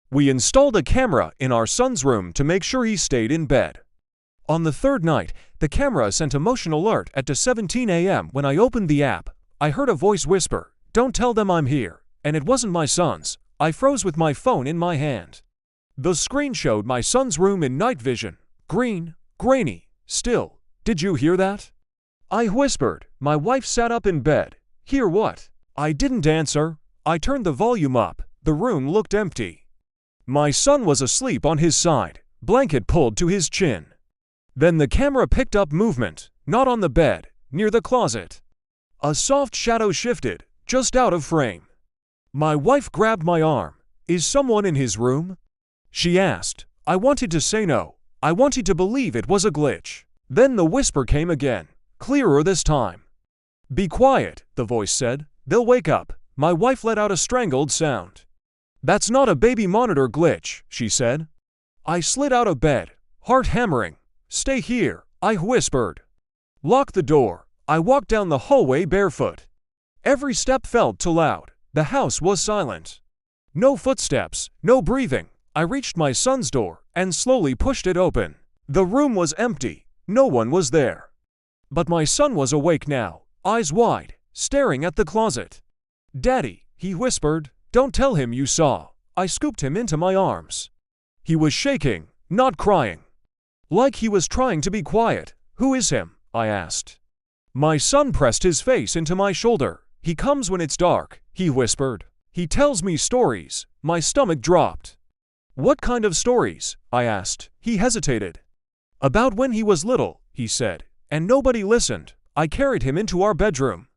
We installed a camera in our son's room to make sure he stayed in bed. On the third night, the camera sent a motion alert at 2:17 a.m. When I opened the app. I heard a voice whisper, "Don't tell them I'm here," and it wasn't my son's. I froze with my phone in my hand. The screen showed my son's room in night vision. Green, grainy, still. "Did you hear that?" I whispered. My wife sat up in bed. "Hear what?" I didn't answer. I turned the volume up. The room looked empty. My son was asleep on his side, blanket pulled to his chin. Then the camera picked up movement, not on the bed, near the closet. A soft shadow shifted, just out of frame. My wife grabbed my arm. "Is someone in his room?" she asked. I wanted to say no. I wanted to believe it was a glitch. Then the whisper came again, clearer this time. "Be quiet," the voice said. "They'll wake up." My wife let out a strangled sound. "That's not a baby monitor glitch," she said. I slid out of bed, heart hammering. "Stay here," I whispered. "Lock the door." I walked down the hallway barefoot. Every step felt too loud. The house was silent. No footsteps, no breathing. I reached my son's door and slowly pushed it open. The room was empty. No one was there. But my son was awake now, eyes wide, staring at the closet. "Daddy," he whispered, "don't tell him you saw." I scooped him into my arms. He was shaking, not crying. Like he was trying to be quiet. "Who is him?" I asked. My son pressed his face into my shoulder. "He comes when it's dark," he whispered. "He tells me stories." My stomach dropped. "What kind of stories?" I asked. He hesitated. "About when he was little," he said, "and nobody listened." I carried him into our bedroom.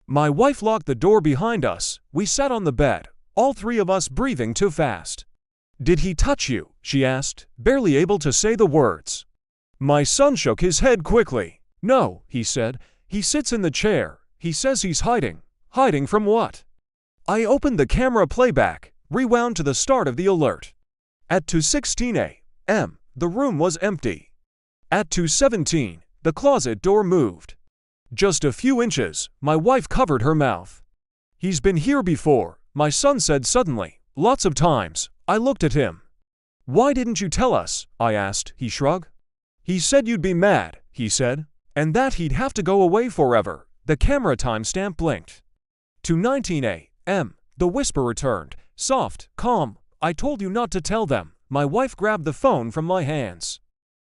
My wife locked the door behind us. We sat on the bed, all three of us breathing too fast. "Did he touch you?" she asked, barely able to say the words. My son shook his head quickly. "No," he said. "He sits in the chair. He says he's hiding." "Hiding from what?" I opened the camera playback, rewound to the start of the alert. At 2:16 a.m., the room was empty. At 2:17, the closet door moved. Just a few inches. My wife covered her mouth. "He's been here before," my son said suddenly. "Lots of times." I looked at him. "Why didn't you tell us?" I asked. He shrugged. "He said you'd be mad," he said, "and that he'd have to go away forever." The camera timestamp blinked. 2:19 a.m. The whisper returned, soft, calm. "I told you not to tell them." My wife grabbed the phone from my hands.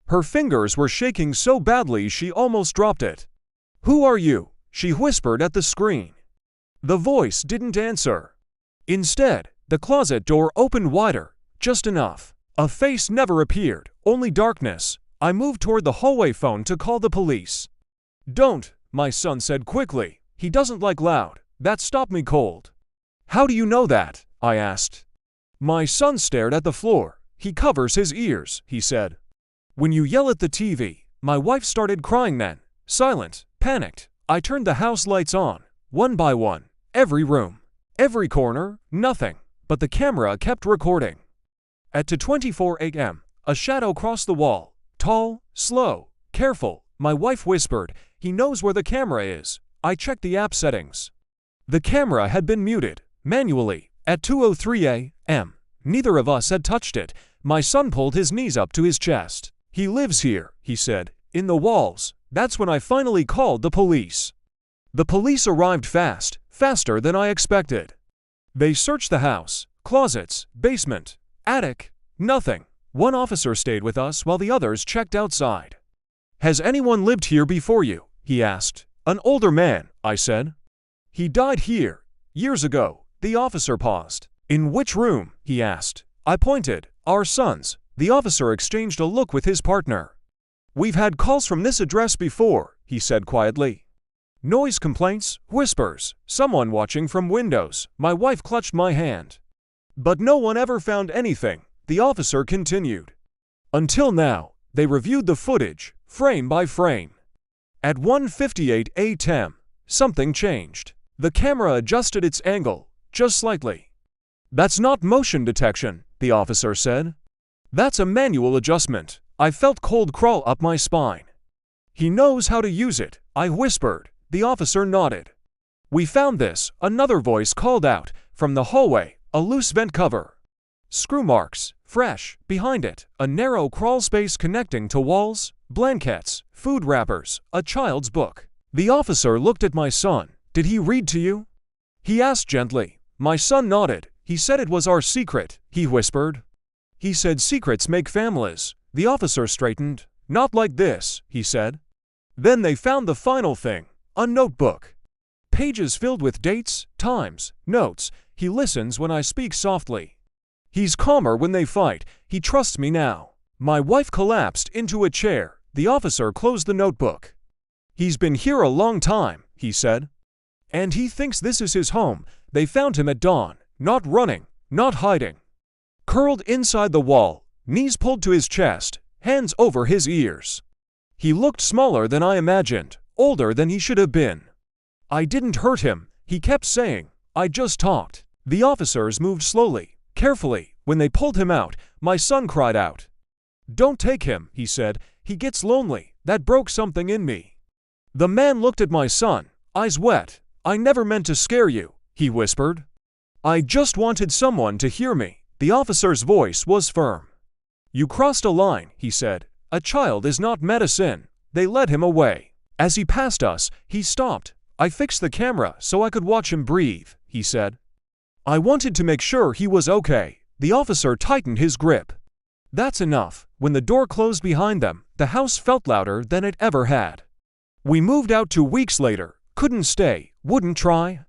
Her fingers were shaking so badly she almost dropped it. "Who are you?" she whispered at the screen. The voice didn't answer. Instead, the closet door opened wider, just enough. A face never appeared, only darkness. I moved toward the hallway phone to call the police. "Don't," my son said quickly. "He doesn't like loud. That stopped me cold." "How do you know that?" I asked. My son stared at the floor. "He covers his ears," he said. "When you yell at the TV." My wife started crying then. Silent, panicked. I turned the house lights on, one by one. Every room, every corner, nothing. But the camera kept recording. At 2:24 a.m., a shadow crossed the wall. Tall, slow, careful. My wife whispered, "He knows where the camera is." I checked the app settings. The camera had been muted, manually, at 2:03 a.m. Neither of us had touched it. My son pulled his knees up to his chest. "He lives here," he said, "in the walls." That's when I finally called the police. The police arrived fast, faster than I expected. They searched the house, closets, basement, attic, nothing. One officer stayed with us while the others checked outside. "Has anyone lived here before you?" he asked. "An older man," I said. "He died here, years ago." The officer paused. "In which room?" he asked. I pointed. "Our son's." The officer exchanged a look with his partner. "We've had calls from this address before," he said quietly. "Noise complaints, whispers, someone watching from windows." My wife clutched my hand. "But no one ever found anything," the officer continued. "Until now." They reviewed the footage, frame by frame. At 1:58 a.m., something changed. The camera adjusted its angle, just slightly. "That's not motion detection," the officer said. "That's a manual adjustment." I felt cold crawl up my spine. "He knows how to use it," I whispered. The officer nodded. "We found this," another voice called out from the hallway, "a loose vent cover." Screw marks, fresh, behind it, a narrow crawl space connecting to walls, blankets, food wrappers, a child's book. The officer looked at my son. Did he read to you? He asked gently. My son nodded. He said it was our secret, he whispered. He said secrets make families. The officer straightened. Not like this, he said. Then they found the final thing, a notebook. Pages filled with dates, times, notes. He listens when I speak softly. He's calmer when they fight. He trusts me now. My wife collapsed into a chair. The officer closed the notebook. He's been here a long time, he said. And he thinks this is his home. They found him at dawn, not running, not hiding. Curled inside the wall, knees pulled to his chest, hands over his ears. He looked smaller than I imagined, older than he should have been. I didn't hurt him, he kept saying. I just talked. The officers moved slowly, carefully. When they pulled him out, my son cried out. Don't take him, he said. He gets lonely. That broke something in me. The man looked at my son, eyes wet. I never meant to scare you, he whispered. I just wanted someone to hear me. The officer's voice was firm. You crossed a line, he said. A child is not medicine. They led him away. As he passed us, he stopped. I fixed the camera so I could watch him breathe, he said. I wanted to make sure he was okay. The officer tightened his grip. That's enough. When the door closed behind them, the house felt louder than it ever had. We moved out 2 weeks later. Couldn't stay, wouldn't try.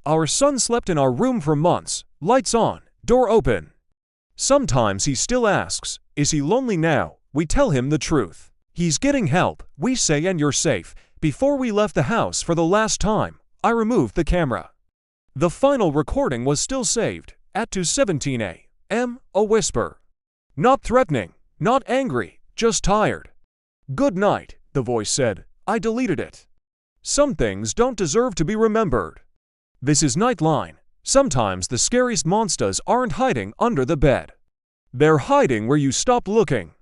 Our son slept in our room for months, lights on, door open. Sometimes he still asks, is he lonely now? We tell him the truth. He's getting help, we say, and you're safe. Before we left the house for the last time, I removed the camera. The final recording was still saved, at 2:17 a.m., a whisper. Not threatening, not angry, just tired. Good night, the voice said. I deleted it. Some things don't deserve to be remembered. This is Nightline. Sometimes the scariest monsters aren't hiding under the bed. They're hiding where you stop looking.